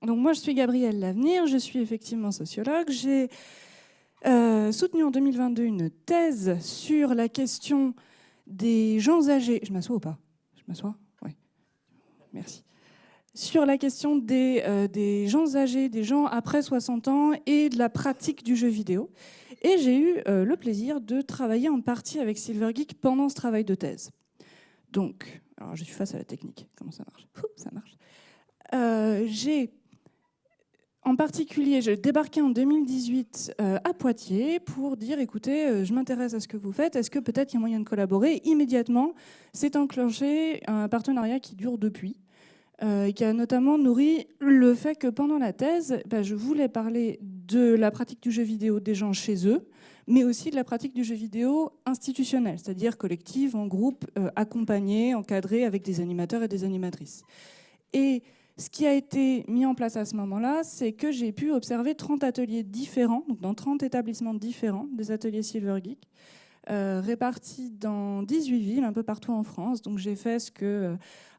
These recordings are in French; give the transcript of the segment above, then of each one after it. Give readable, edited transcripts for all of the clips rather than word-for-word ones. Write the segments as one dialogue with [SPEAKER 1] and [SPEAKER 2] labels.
[SPEAKER 1] Donc moi, je suis Gabrielle Lavenir, je suis effectivement sociologue. J'ai soutenu en 2022 une thèse sur la question des gens âgés. Je m'assois ou pas? Je m'assois? Oui, merci. Sur la question des gens âgés, des gens après 60 ans et de la pratique du jeu vidéo. Et j'ai eu le plaisir de travailler en partie avec Silvergeek pendant ce travail de thèse. Donc, alors je suis face à la technique. Comment ça marche? Ça marche. En particulier, j'ai débarqué en 2018 à Poitiers pour dire, écoutez, je m'intéresse à ce que vous faites, est-ce que peut-être il y a moyen de collaborer? Immédiatement, s'est enclenché un partenariat qui dure depuis, qui a notamment nourri le fait que pendant la thèse, je voulais parler de la pratique du jeu vidéo des gens chez eux, mais aussi de la pratique du jeu vidéo institutionnel, c'est-à-dire collective, en groupe, accompagné, encadré avec des animateurs et des animatrices. Et ce qui a été mis en place à ce moment-là, c'est que j'ai pu observer 30 ateliers différents, donc dans 30 établissements différents, des ateliers Silvergeek, répartis dans 18 villes, un peu partout en France. Donc j'ai fait ce que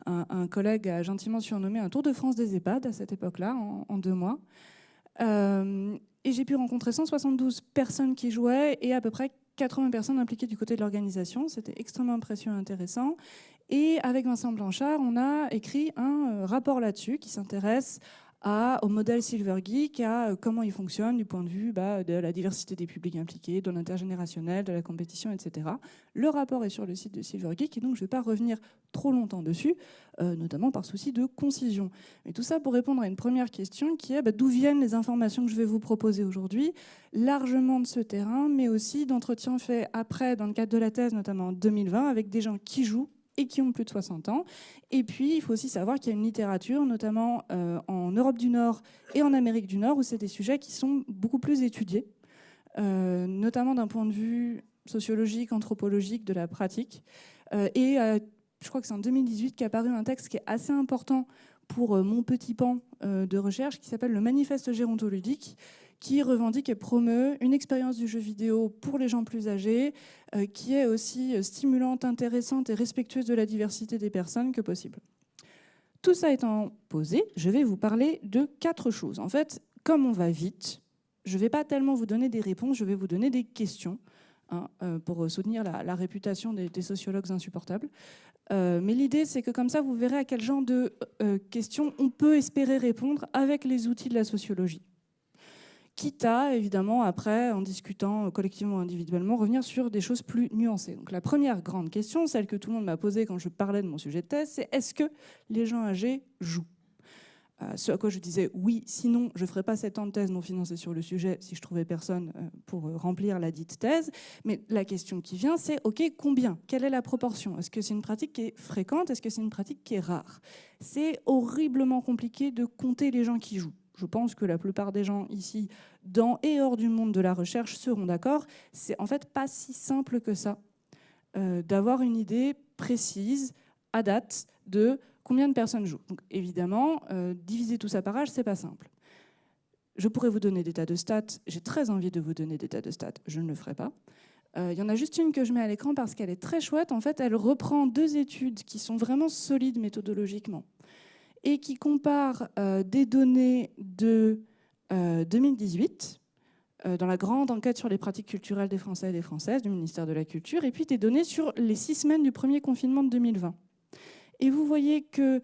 [SPEAKER 1] un collègue a gentiment surnommé un tour de France des EHPAD à cette époque-là, en 2 mois. Et j'ai pu rencontrer 172 personnes qui jouaient et à peu près 80 personnes impliquées du côté de l'organisation. C'était extrêmement impressionnant et intéressant. Et avec Vincent Blanchard, on a écrit un rapport là-dessus qui s'intéresse au modèle Silvergeek, à comment il fonctionne du point de vue de la diversité des publics impliqués, de l'intergénérationnel, de la compétition, etc. Le rapport est sur le site de Silvergeek et donc je ne vais pas revenir trop longtemps dessus, notamment par souci de concision. Mais tout ça pour répondre à une première question qui est d'où viennent les informations que je vais vous proposer aujourd'hui, largement de ce terrain, mais aussi d'entretiens faits après, dans le cadre de la thèse, notamment en 2020, avec des gens qui jouent et qui ont plus de 60 ans. Et puis, il faut aussi savoir qu'il y a une littérature, notamment en Europe du Nord et en Amérique du Nord, où c'est des sujets qui sont beaucoup plus étudiés, notamment d'un point de vue sociologique, anthropologique, de la pratique. Je crois que c'est en 2018 qu'est apparu un texte qui est assez important pour mon petit pan de recherche, qui s'appelle le Manifeste gérontoludique, qui revendique et promeut une expérience du jeu vidéo pour les gens plus âgés, qui est aussi stimulante, intéressante et respectueuse de la diversité des personnes que possible. Tout ça étant posé, je vais vous parler de 4 choses. En fait, comme on va vite, je ne vais pas tellement vous donner des réponses, je vais vous donner des questions pour soutenir la réputation des sociologues insupportables. Mais l'idée, c'est que comme ça, vous verrez à quel genre de questions on peut espérer répondre avec les outils de la sociologie. Quitte à, évidemment, après, en discutant collectivement ou individuellement, revenir sur des choses plus nuancées. Donc la première grande question, celle que tout le monde m'a posée quand je parlais de mon sujet de thèse, c'est est-ce que les gens âgés jouent ? Ce à quoi je disais oui, sinon je ne ferais pas 7 ans de thèse non financée sur le sujet si je trouvais personne pour remplir la dite thèse. Mais la question qui vient, c'est ok, combien ? Quelle est la proportion ? Est-ce que c'est une pratique qui est fréquente ? Est-ce que c'est une pratique qui est rare ? C'est horriblement compliqué de compter les gens qui jouent. Je pense que la plupart des gens ici, dans et hors du monde de la recherche, seront d'accord. C'est en fait pas si simple que ça d'avoir une idée précise, à date, de combien de personnes jouent. Donc évidemment, diviser tout ça par âge, c'est pas simple. Je pourrais vous donner des tas de stats. J'ai très envie de vous donner des tas de stats. Je ne le ferai pas. Il y en a juste une que je mets à l'écran parce qu'elle est très chouette. En fait, elle reprend 2 études qui sont vraiment solides méthodologiquement et qui comparent des données de 2018 dans la grande enquête sur les pratiques culturelles des Français et des Françaises du ministère de la Culture, et puis des données sur les 6 semaines du premier confinement de 2020. Et vous voyez que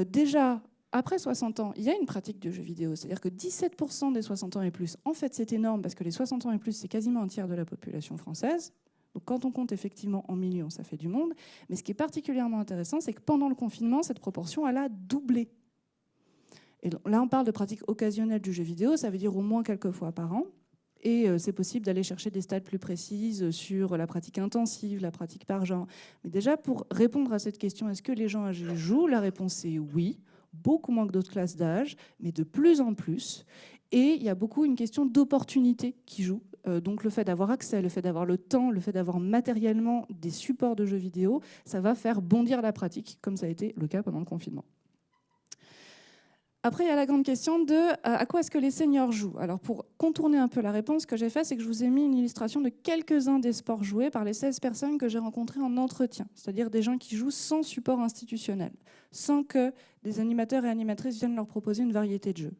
[SPEAKER 1] déjà, après 60 ans, il y a une pratique de jeux vidéo. C'est-à-dire que 17% des 60 ans et plus, en fait c'est énorme parce que les 60 ans et plus, c'est quasiment un tiers de la population française. Donc quand on compte effectivement en millions, ça fait du monde. Mais ce qui est particulièrement intéressant, c'est que pendant le confinement, cette proportion, elle a doublé. Et là, on parle de pratique occasionnelle du jeu vidéo, ça veut dire au moins quelques fois par an. Et c'est possible d'aller chercher des stats plus précises sur la pratique intensive, la pratique par genre. Mais déjà, pour répondre à cette question, est-ce que les gens âgés jouent ? La réponse est oui, beaucoup moins que d'autres classes d'âge, mais de plus en plus. Et il y a beaucoup une question d'opportunité qui joue. Donc le fait d'avoir accès, le fait d'avoir le temps, le fait d'avoir matériellement des supports de jeux vidéo, ça va faire bondir la pratique, comme ça a été le cas pendant le confinement. Après, il y a la grande question de à quoi est-ce que les seniors jouent. Alors, pour contourner un peu la réponse, ce que j'ai fait, c'est que je vous ai mis une illustration de quelques-uns des sports joués par les 16 personnes que j'ai rencontrées en entretien, c'est-à-dire des gens qui jouent sans support institutionnel, sans que des animateurs et animatrices viennent leur proposer une variété de jeux.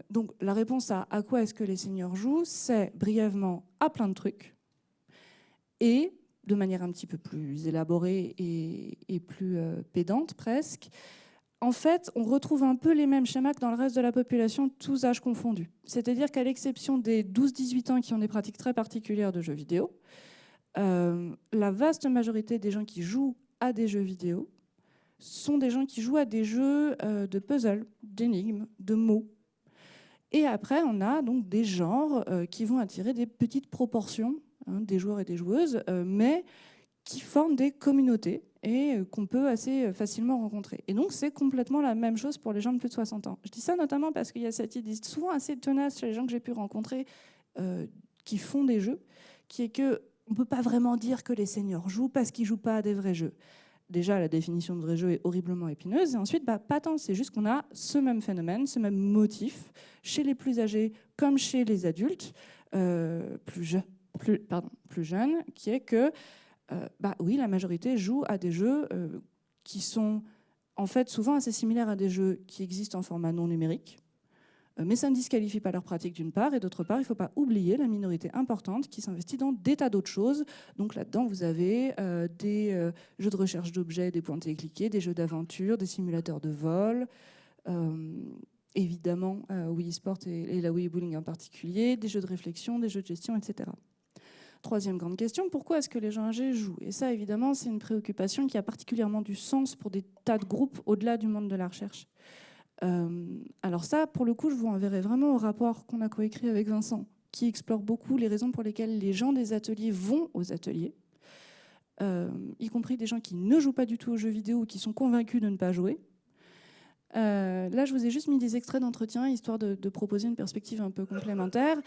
[SPEAKER 1] Donc, la réponse à quoi est-ce que les seniors jouent, c'est brièvement à plein de trucs et de manière un petit peu plus élaborée et plus pédante presque. En fait, on retrouve un peu les mêmes schémas que dans le reste de la population, tous âges confondus. C'est-à-dire qu'à l'exception des 12-18 ans qui ont des pratiques très particulières de jeux vidéo, la vaste majorité des gens qui jouent à des jeux vidéo sont des gens qui jouent à des jeux de puzzle, d'énigmes, de mots. Et après, on a donc des genres qui vont attirer des petites proportions, des joueurs et des joueuses, mais qui forment des communautés et qu'on peut assez facilement rencontrer. Et donc, c'est complètement la même chose pour les gens de plus de 60 ans. Je dis ça notamment parce qu'il y a cette idée souvent assez tenace chez les gens que j'ai pu rencontrer qui font des jeux, qui est qu'on ne peut pas vraiment dire que les seniors jouent parce qu'ils ne jouent pas à des vrais jeux. Déjà, la définition de vrai jeu est horriblement épineuse. Et ensuite, pas tant. C'est juste qu'on a ce même phénomène, ce même motif, chez les plus âgés comme chez les adultes, plus jeunes, qui est que oui, la majorité joue à des jeux qui sont en fait souvent assez similaires à des jeux qui existent en format non numérique. Mais ça ne disqualifie pas leur pratique d'une part, et d'autre part, il ne faut pas oublier la minorité importante qui s'investit dans des tas d'autres choses. Donc là-dedans, vous avez des jeux de recherche d'objets, des pointés et cliqués, des jeux d'aventure, des simulateurs de vol, évidemment Wii Sport et la Wii Bowling en particulier, des jeux de réflexion, des jeux de gestion, etc. Troisième grande question, pourquoi est-ce que les gens âgés jouent? Et ça, évidemment, c'est une préoccupation qui a particulièrement du sens pour des tas de groupes au-delà du monde de la recherche. Alors ça, pour le coup, je vous enverrai vraiment au rapport qu'on a coécrit avec Vincent, qui explore beaucoup les raisons pour lesquelles les gens des ateliers vont aux ateliers, y compris des gens qui ne jouent pas du tout aux jeux vidéo ou qui sont convaincus de ne pas jouer. Là, je vous ai juste mis des extraits d'entretien, histoire de proposer une perspective un peu complémentaire.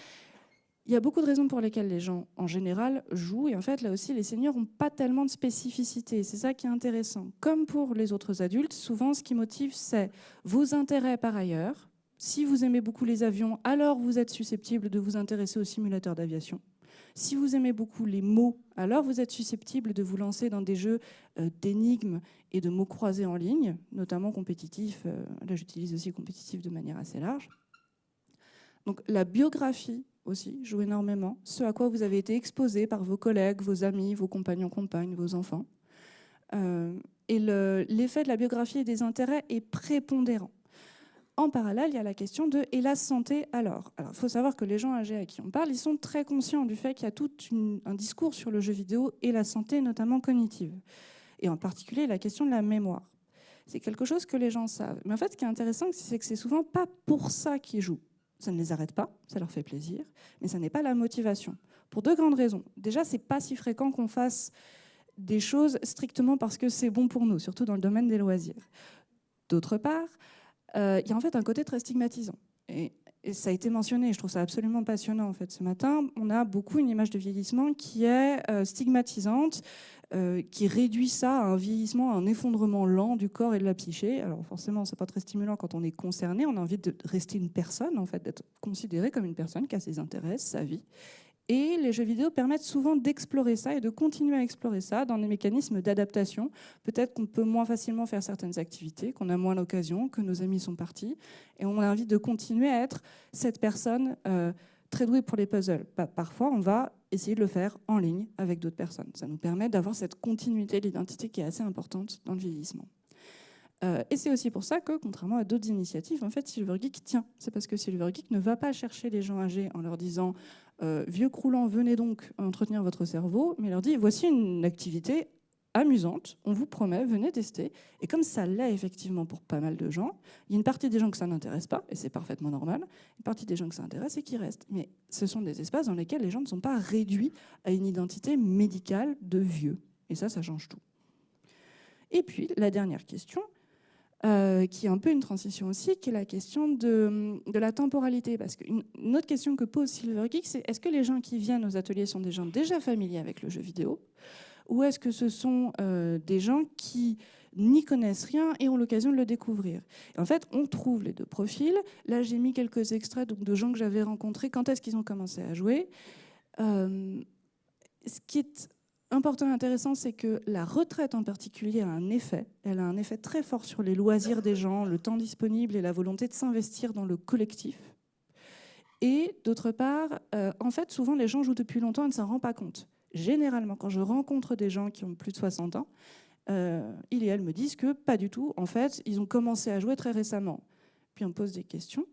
[SPEAKER 1] Il y a beaucoup de raisons pour lesquelles les gens, en général, jouent. Et en fait, là aussi, les seniors n'ont pas tellement de spécificité. C'est ça qui est intéressant. Comme pour les autres adultes, souvent, ce qui motive, c'est vos intérêts par ailleurs. Si vous aimez beaucoup les avions, alors vous êtes susceptible de vous intéresser aux simulateurs d'aviation. Si vous aimez beaucoup les mots, alors vous êtes susceptible de vous lancer dans des jeux d'énigmes et de mots croisés en ligne, notamment compétitifs. Là, j'utilise aussi compétitif de manière assez large. Donc, la biographie aussi joue énormément, ce à quoi vous avez été exposé par vos collègues, vos amis, vos compagnons, compagnes, vos enfants. Et l'effet de la biographie et des intérêts est prépondérant. En parallèle, il y a la question de « et la santé alors ?» Alors, il faut savoir que les gens âgés à qui on parle, ils sont très conscients du fait qu'il y a tout un discours sur le jeu vidéo et la santé, notamment cognitive. Et en particulier, la question de la mémoire. C'est quelque chose que les gens savent. Mais en fait, ce qui est intéressant, c'est que c'est souvent pas pour ça qu'ils jouent. Ça ne les arrête pas, ça leur fait plaisir, mais ça n'est pas la motivation. Pour deux grandes raisons. Déjà, c'est pas si fréquent qu'on fasse des choses strictement parce que c'est bon pour nous, surtout dans le domaine des loisirs. D'autre part, il y a en fait un côté très stigmatisant. Et ça a été mentionné, je trouve ça absolument passionnant en fait. Ce matin, on a beaucoup une image de vieillissement qui est stigmatisante, qui réduit ça à un vieillissement, à un effondrement lent du corps et de la psyché. Alors forcément, c'est pas très stimulant quand on est concerné. On a envie de rester une personne, en fait, d'être considéré comme une personne qui a ses intérêts, sa vie. Et les jeux vidéo permettent souvent d'explorer ça et de continuer à explorer ça dans des mécanismes d'adaptation. Peut-être qu'on peut moins facilement faire certaines activités, qu'on a moins l'occasion, que nos amis sont partis. Et on a envie de continuer à être cette personne très douée pour les puzzles. Parfois, on va essayer de le faire en ligne avec d'autres personnes. Ça nous permet d'avoir cette continuité de l'identité qui est assez importante dans le vieillissement. Et c'est aussi pour ça que, contrairement à d'autres initiatives, en fait, Silvergeek tient. C'est parce que Silvergeek ne va pas chercher les gens âgés en leur disant vieux croulant, venez donc entretenir votre cerveau, mais leur dit voici une activité amusante, on vous promet, venez tester. Et comme ça l'est effectivement pour pas mal de gens, il y a une partie des gens que ça n'intéresse pas, et c'est parfaitement normal, une partie des gens que ça intéresse et qui restent. Mais ce sont des espaces dans lesquels les gens ne sont pas réduits à une identité médicale de vieux. Et ça change tout. Et puis, la dernière question, qui est un peu une transition aussi, qui est la question de la temporalité. Parce qu'une autre question que pose Silvergeek, c'est est-ce que les gens qui viennent aux ateliers sont des gens déjà familiers avec le jeu vidéo, ou est-ce que ce sont des gens qui n'y connaissent rien et ont l'occasion de le découvrir. Et en fait, on trouve les deux profils. Là, j'ai mis quelques extraits donc, de gens que j'avais rencontrés. Quand est-ce qu'ils ont commencé à jouer ? Ce qui est important et intéressant, c'est que la retraite en particulier a un effet. Elle a un effet très fort sur les loisirs des gens, le temps disponible et la volonté de s'investir dans le collectif. Et d'autre part, en fait, souvent les gens jouent depuis longtemps et ne s'en rendent pas compte. Généralement, quand je rencontre des gens qui ont plus de 60 ans, ils et elles me disent que pas du tout. En fait, ils ont commencé à jouer très récemment. Puis on pose des questions.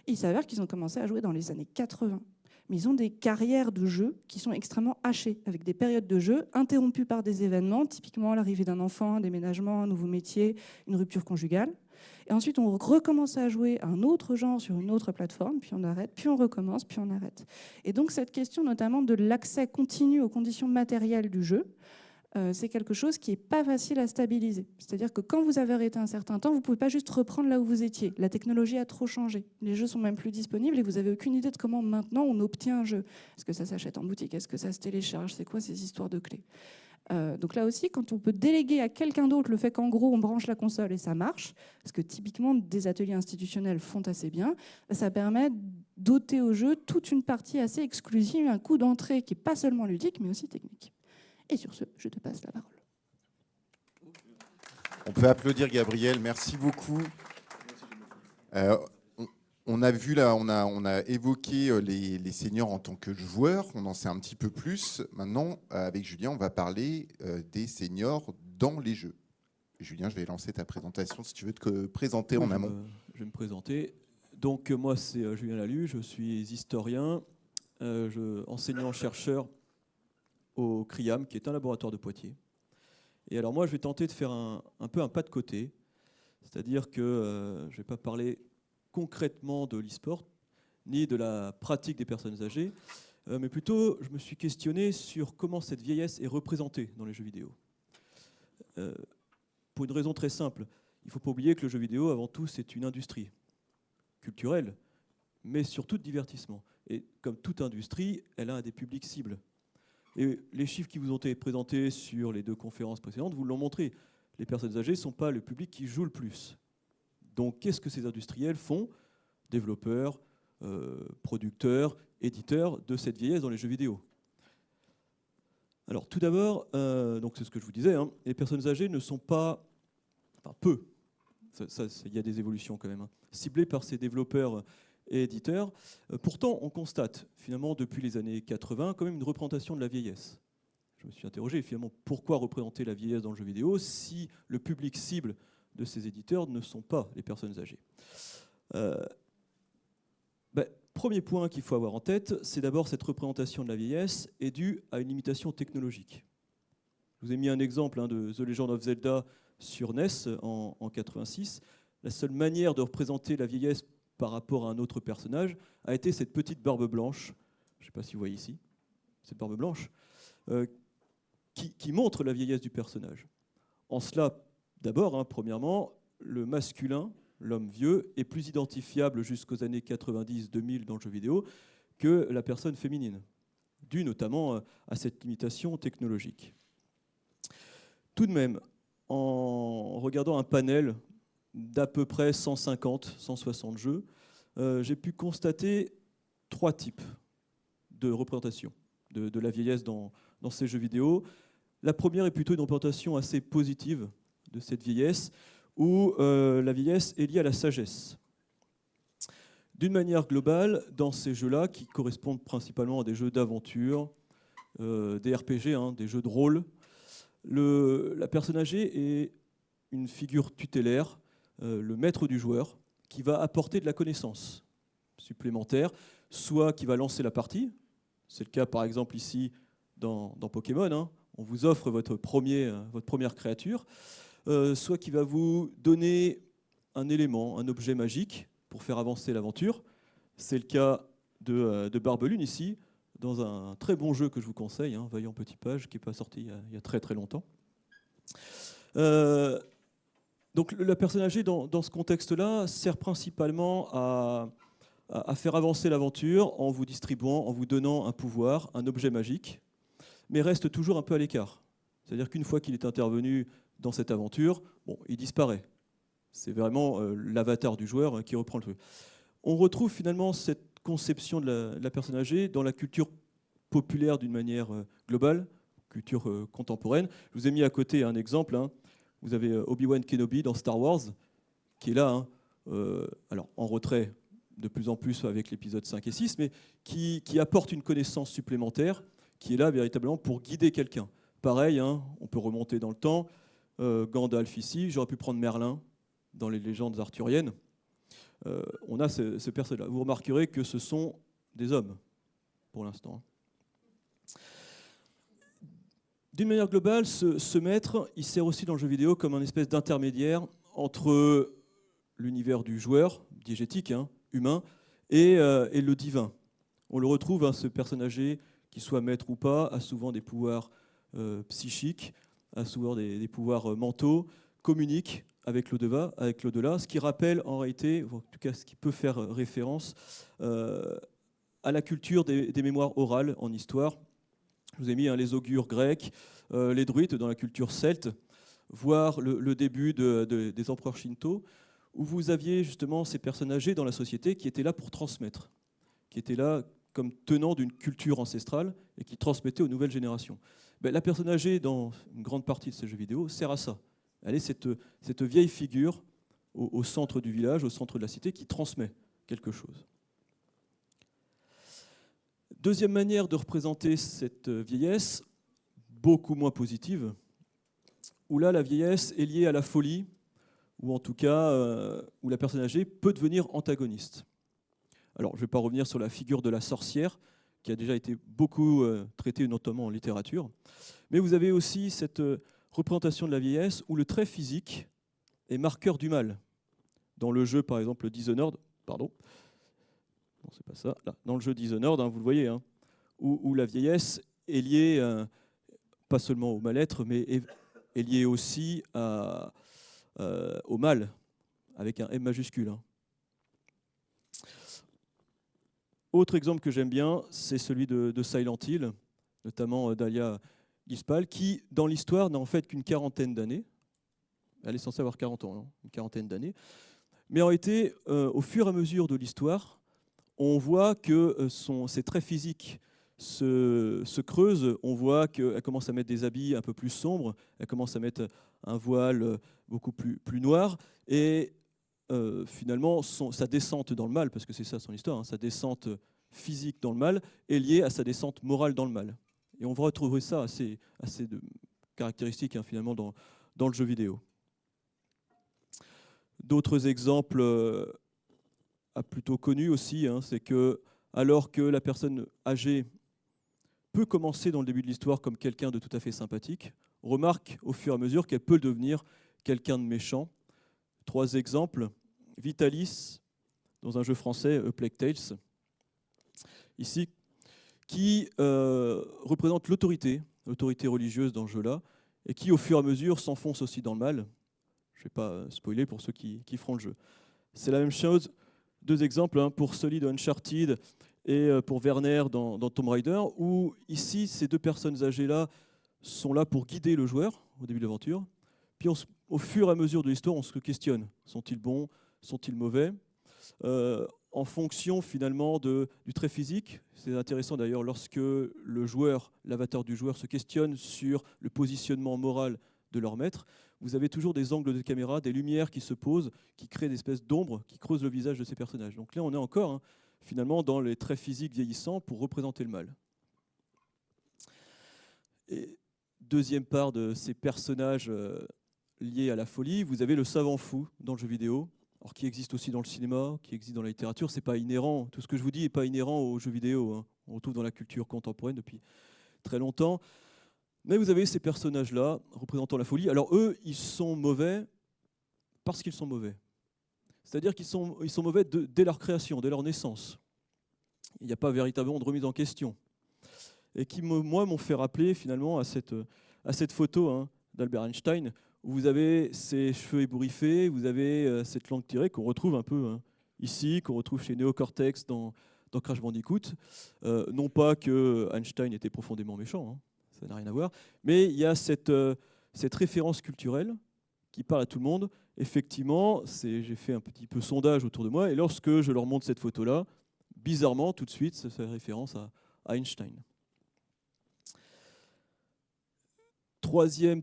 [SPEAKER 1] Il s'avère qu'ils ont commencé à jouer dans les années 80. Mais ils ont des carrières de jeu qui sont extrêmement hachées, avec des périodes de jeu interrompues par des événements, typiquement l'arrivée d'un enfant, un déménagement, un nouveau métier, une rupture conjugale. Et ensuite, on recommence à jouer un autre genre sur une autre plateforme, puis on arrête, puis on recommence, puis on arrête. Et donc cette question notamment de l'accès continu aux conditions matérielles du jeu, c'est quelque chose qui n'est pas facile à stabiliser. C'est-à-dire que quand vous avez arrêté un certain temps, vous ne pouvez pas juste reprendre là où vous étiez. La technologie a trop changé. Les jeux sont même plus disponibles et vous n'avez aucune idée de comment maintenant on obtient un jeu. Est-ce que ça s'achète en boutique ? Est-ce que ça se télécharge ? C'est quoi ces histoires de clés ? Donc là aussi, quand on peut déléguer à quelqu'un d'autre le fait qu'en gros on branche la console et ça marche, parce que typiquement des ateliers institutionnels font assez bien, ça permet d'ôter au jeu toute une partie assez exclusive, un coup d'entrée qui n'est pas seulement ludique mais aussi technique. Et sur ce, je te passe la parole.
[SPEAKER 2] On peut applaudir Gabriel, merci beaucoup. On a vu là, on a évoqué les seniors en tant que joueurs, on en sait un petit peu plus. Maintenant, avec Julien, on va parler des seniors dans les jeux. Julien, je vais lancer ta présentation si tu veux te présenter en amont.
[SPEAKER 3] Je vais me présenter. Donc moi, c'est Julien Lalu, je suis historien, enseignant-chercheur au CRIAM, qui est un laboratoire de Poitiers. Et alors moi, je vais tenter de faire un peu un pas de côté, c'est-à-dire que je ne vais pas parler concrètement de l'e-sport, ni de la pratique des personnes âgées, mais plutôt, je me suis questionné sur comment cette vieillesse est représentée dans les jeux vidéo. Pour une raison très simple, il ne faut pas oublier que le jeu vidéo, avant tout, c'est une industrie culturelle, mais surtout de divertissement. Et comme toute industrie, elle a des publics cibles. Et les chiffres qui vous ont été présentés sur les deux conférences précédentes vous l'ont montré. Les personnes âgées ne sont pas le public qui joue le plus. Donc, qu'est-ce que ces industriels font ? Développeurs, producteurs, éditeurs de cette vieillesse dans les jeux vidéo. Alors, tout d'abord, donc c'est ce que je vous disais, hein, les personnes âgées ne sont pas, enfin peu, il y a des évolutions quand même, ciblées par ces développeurs et éditeurs. Pourtant, on constate, finalement, depuis les années 80, quand même une représentation de la vieillesse. Je me suis interrogé, finalement, pourquoi représenter la vieillesse dans le jeu vidéo si le public cible de ces éditeurs ne sont pas les personnes âgées. Premier point qu'il faut avoir en tête, c'est d'abord cette représentation de la vieillesse est due à une limitation technologique. Je vous ai mis un exemple de The Legend of Zelda sur NES en 86. La seule manière de représenter la vieillesse par rapport à un autre personnage a été cette petite barbe blanche, je ne sais pas si vous voyez ici, cette barbe blanche, qui montre la vieillesse du personnage. En cela, d'abord, premièrement, le masculin, l'homme vieux, est plus identifiable jusqu'aux années 90-2000 dans le jeu vidéo que la personne féminine, dû notamment à cette limitation technologique. Tout de même, en regardant un panel d'à peu près 150-160 jeux, j'ai pu constater 3 types de représentation de la vieillesse dans ces jeux vidéo. La première est plutôt une représentation assez positive de cette vieillesse, où la vieillesse est liée à la sagesse. D'une manière globale, dans ces jeux-là, qui correspondent principalement à des jeux d'aventure, des RPG, des jeux de rôle, la personne âgée est une figure tutélaire, le maître du joueur, qui va apporter de la connaissance supplémentaire, soit qui va lancer la partie, c'est le cas par exemple ici dans Pokémon, on vous offre votre première créature, soit qui va vous donner un élément, un objet magique pour faire avancer l'aventure. C'est le cas de Barbelune ici, dans un très bon jeu que je vous conseille, Vaillant Petit Page, qui n'est pas sorti il y a très très longtemps. Donc la personne âgée dans ce contexte-là sert principalement à faire avancer l'aventure en vous distribuant, en vous donnant un pouvoir, un objet magique, mais reste toujours un peu à l'écart. C'est-à-dire qu'une fois qu'il est intervenu dans cette aventure, bon, il disparaît. C'est vraiment l'avatar du joueur qui reprend le truc. On retrouve finalement cette conception de la personne âgée dans la culture populaire d'une manière globale, culture contemporaine. Je vous ai mis à côté un exemple. Hein. Vous avez Obi-Wan Kenobi dans Star Wars, qui est là, hein, alors en retrait de plus en plus avec l'épisode 5 et 6, mais qui apporte une connaissance supplémentaire, qui est là véritablement pour guider quelqu'un. Pareil, hein, on peut remonter dans le temps. Gandalf ici, j'aurais pu prendre Merlin dans les légendes arthuriennes. On a ce personnage-là. Vous remarquerez que ce sont des hommes, pour l'instant. D'une manière globale, ce maître, il sert aussi dans le jeu vidéo comme un espèce d'intermédiaire entre l'univers du joueur, diégétique, hein, humain, et le divin. On le retrouve, hein, ce personnage âgé, qu'il soit maître ou pas, a souvent des pouvoirs psychiques, a souvent des pouvoirs mentaux, communique avec l'au-delà, ce qui rappelle en réalité, en tout cas ce qui peut faire référence à la culture des mémoires orales en histoire. Je vous ai mis, hein, les augures grecs, les druides dans la culture celte, voire le début des empereurs shinto, où vous aviez justement ces personnes âgées dans la société qui étaient là pour transmettre, qui étaient là comme tenant d'une culture ancestrale et qui transmettaient aux nouvelles générations. La personne âgée, dans une grande partie de ces jeux vidéo, sert à ça. Elle est cette vieille figure au centre du village, au centre de la cité, qui transmet quelque chose. Deuxième manière de représenter cette vieillesse, beaucoup moins positive, où là, la vieillesse est liée à la folie, ou en tout cas, où la personne âgée peut devenir antagoniste. Alors, je ne vais pas revenir sur la figure de la sorcière, qui a déjà été beaucoup traitée, notamment en littérature. Mais vous avez aussi cette représentation de la vieillesse où le trait physique est marqueur du mal. Dans le jeu, par exemple, Dishonored, pardon, non, c'est pas ça, là, dans le jeu Dishonored, hein, vous le voyez, hein, où la vieillesse est liée, pas seulement au mal-être, mais est liée aussi au mal, avec un M majuscule. Hein. Autre exemple que j'aime bien, c'est celui de Silent Hill, notamment Dahlia Gispal, qui, dans l'histoire, n'a en fait qu'une quarantaine d'années. Elle est censée avoir 40 ans, hein, une quarantaine d'années. Mais en réalité, au fur et à mesure de l'histoire, on voit que ses traits physiques se creusent. On voit qu'elle commence à mettre des habits un peu plus sombres, elle commence à mettre un voile beaucoup plus noir. Et finalement, sa descente dans le mal, parce que c'est ça son histoire, hein, sa descente physique dans le mal est liée à sa descente morale dans le mal. Et on va retrouver ça assez de caractéristiques, hein, finalement dans le jeu vidéo. D'autres exemples plutôt connus aussi, hein, c'est que alors que la personne âgée peut commencer dans le début de l'histoire comme quelqu'un de tout à fait sympathique, on remarque au fur et à mesure qu'elle peut devenir quelqu'un de méchant. 3 exemples. Vitalis, dans un jeu français, A Plague Tales, ici, qui représente l'autorité religieuse dans ce jeu-là, et qui, au fur et à mesure, s'enfonce aussi dans le mal. Je ne vais pas spoiler pour ceux qui feront le jeu. C'est la même chose, 2 exemples, hein, pour Sully de Uncharted et pour Werner dans Tomb Raider, où ici, ces 2 personnes âgées-là sont là pour guider le joueur au début de l'aventure. Puis au fur et à mesure de l'histoire, on se questionne. Sont-ils bons? Sont-ils mauvais? En fonction finalement du trait physique. C'est intéressant d'ailleurs lorsque le joueur, l'avatar du joueur se questionne sur le positionnement moral de leur maître. Vous avez toujours des angles de caméra, des lumières qui se posent, qui créent des espèces d'ombres, qui creusent le visage de ces personnages. Donc là, on est encore, hein, finalement dans les traits physiques vieillissants pour représenter le mal. Et deuxième part de ces personnages liés à la folie, vous avez le savant fou dans le jeu vidéo, alors qui existe aussi dans le cinéma, qui existe dans la littérature. C'est pas inhérent, tout ce que je vous dis n'est pas inhérent aux jeux vidéo, hein. On retrouve dans la culture contemporaine depuis très longtemps. Mais vous avez ces personnages-là représentant la folie. Alors eux, ils sont mauvais parce qu'ils sont mauvais. C'est-à-dire qu'ils sont mauvais dès leur création, dès leur naissance. Il n'y a pas véritablement de remise en question. Et qui, moi, m'ont fait rappeler finalement à cette photo, hein, d'Albert Einstein, où vous avez ses cheveux ébouriffés, vous avez cette langue tirée qu'on retrouve un peu, hein, ici, qu'on retrouve chez Neocortex dans Crash Bandicoot. Non pas que Einstein était profondément méchant, hein, ça n'a rien à voir, mais il y a cette cette référence culturelle qui parle à tout le monde. Effectivement, j'ai fait un petit peu sondage autour de moi, et lorsque je leur montre cette photo-là, bizarrement, tout de suite, ça fait référence à Einstein. Troisième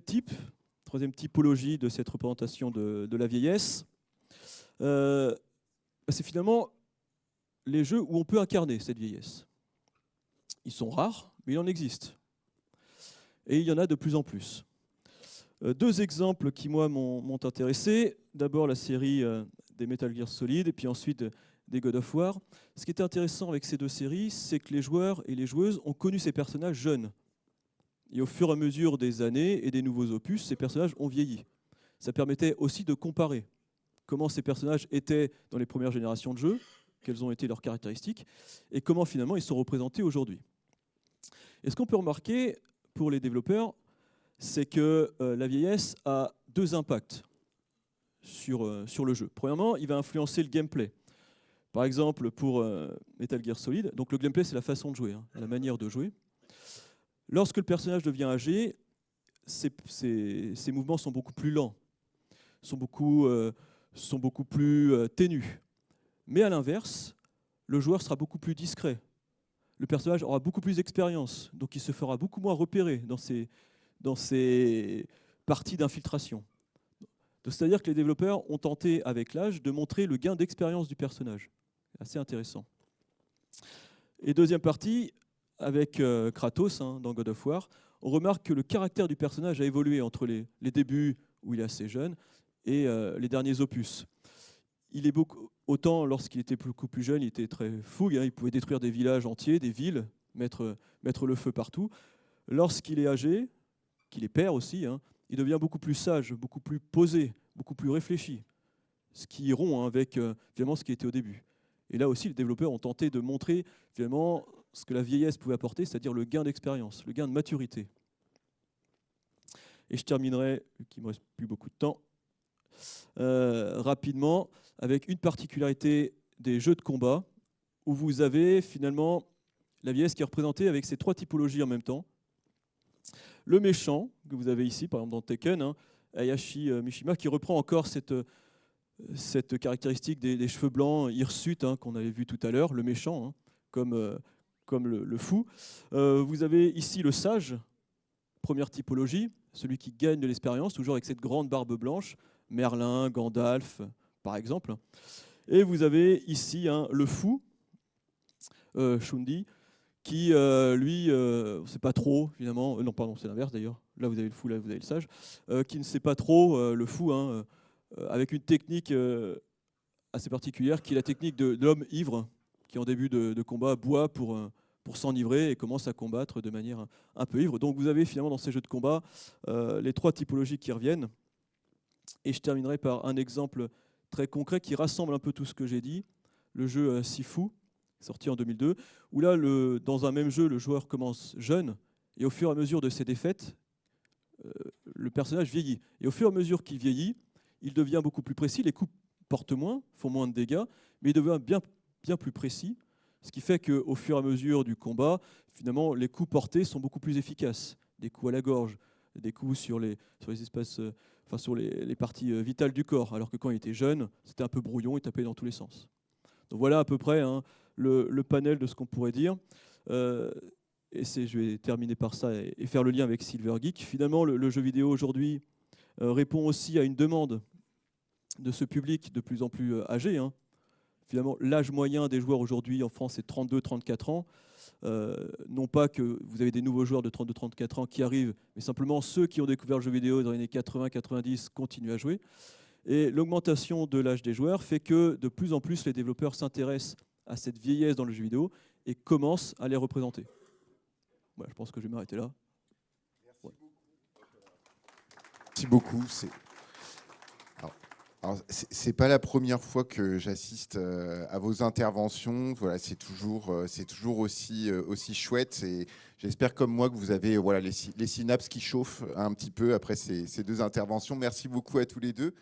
[SPEAKER 3] typologie de cette représentation de la vieillesse, c'est finalement les jeux où on peut incarner cette vieillesse. Ils sont rares, mais il en existe. Et il y en a de plus en plus. Deux exemples qui, moi, m'ont intéressé. D'abord, la série des Metal Gear Solid, et puis ensuite des God of War. Ce qui était intéressant avec ces deux séries, c'est que les joueurs et les joueuses ont connu ces personnages jeunes. Et au fur et à mesure des années et des nouveaux opus, ces personnages ont vieilli. Ça permettait aussi de comparer comment ces personnages étaient dans les premières générations de jeux, quelles ont été leurs caractéristiques, et comment finalement ils sont représentés aujourd'hui. Et ce qu'on peut remarquer pour les développeurs, c'est que la vieillesse a deux impacts sur le jeu. Premièrement, il va influencer le gameplay. Par exemple, pour Metal Gear Solid, donc le gameplay, c'est la façon de jouer, la manière de jouer. Lorsque le personnage devient âgé, ses mouvements sont beaucoup plus lents, sont beaucoup plus ténus. Mais à l'inverse, le joueur sera beaucoup plus discret. Le personnage aura beaucoup plus d'expérience, donc il se fera beaucoup moins repérer dans ses parties d'infiltration. C'est-à-dire que les développeurs ont tenté, avec l'âge, de montrer le gain d'expérience du personnage. Assez intéressant. Et deuxième partie, avec Kratos, dans God of War, on remarque que le caractère du personnage a évolué entre les débuts, où il est assez jeune, et les derniers opus. Autant lorsqu'il était beaucoup plus jeune, il était très fougue, il pouvait détruire des villages entiers, des villes, mettre le feu partout. Lorsqu'il est âgé, qu'il est père aussi, il devient beaucoup plus sage, beaucoup plus posé, beaucoup plus réfléchi, ce qui rompt avec finalement ce qui était au début. Et là aussi, les développeurs ont tenté de montrer finalement ce que la vieillesse pouvait apporter, c'est-à-dire le gain d'expérience, le gain de maturité. Et je terminerai, vu qu'il ne me reste plus beaucoup de temps, rapidement, avec une particularité des jeux de combat, où vous avez finalement la vieillesse qui est représentée avec ces trois typologies en même temps. Le méchant, que vous avez ici, par exemple dans Tekken, Hayashi Mishima, qui reprend encore cette caractéristique des cheveux blancs hirsutes qu'on avait vu tout à l'heure, le méchant, comme le fou. Vous avez ici le sage, première typologie, celui qui gagne de l'expérience, toujours avec cette grande barbe blanche, Merlin, Gandalf, par exemple. Et vous avez ici le fou, Shundi, qui, lui, sait pas trop, finalement, non, pardon, c'est l'inverse d'ailleurs, là vous avez le fou, là vous avez le sage, qui ne sait pas trop, le fou, avec une technique assez particulière, qui est la technique de l'homme ivre, qui en début de combat boit pour s'enivrer et commence à combattre de manière un peu ivre. Donc vous avez finalement dans ces jeux de combat les trois typologies qui reviennent. Et je terminerai par un exemple très concret qui rassemble un peu tout ce que j'ai dit, le jeu Sifu, sorti en 2002, où là, dans un même jeu, le joueur commence jeune, et au fur et à mesure de ses défaites, le personnage vieillit. Et au fur et à mesure qu'il vieillit, il devient beaucoup plus précis, les coups portent moins, font moins de dégâts, mais il devient bien plus précis, ce qui fait qu'au fur et à mesure du combat, finalement, les coups portés sont beaucoup plus efficaces. Des coups à la gorge, des coups sur les espaces, sur les parties vitales du corps, alors que quand il était jeune, c'était un peu brouillon, il tapait dans tous les sens. Donc voilà à peu près le panel de ce qu'on pourrait dire. Je vais terminer par ça et faire le lien avec Silver Geek. Finalement, le jeu vidéo aujourd'hui répond aussi à une demande de ce public de plus en plus âgé. Finalement, l'âge moyen des joueurs aujourd'hui en France est 32-34 ans. Non pas que vous avez des nouveaux joueurs de 32-34 ans qui arrivent, mais simplement ceux qui ont découvert le jeu vidéo dans les années 80-90 continuent à jouer. Et l'augmentation de l'âge des joueurs fait que de plus en plus les développeurs s'intéressent à cette vieillesse dans le jeu vidéo et commencent à les représenter. Voilà, je pense que je vais m'arrêter là.
[SPEAKER 2] Merci beaucoup. C'est pas la première fois que j'assiste à vos interventions. Voilà, c'est toujours aussi chouette. Et j'espère comme moi que vous avez les synapses qui chauffent un petit peu après ces deux interventions. Merci beaucoup à tous les deux.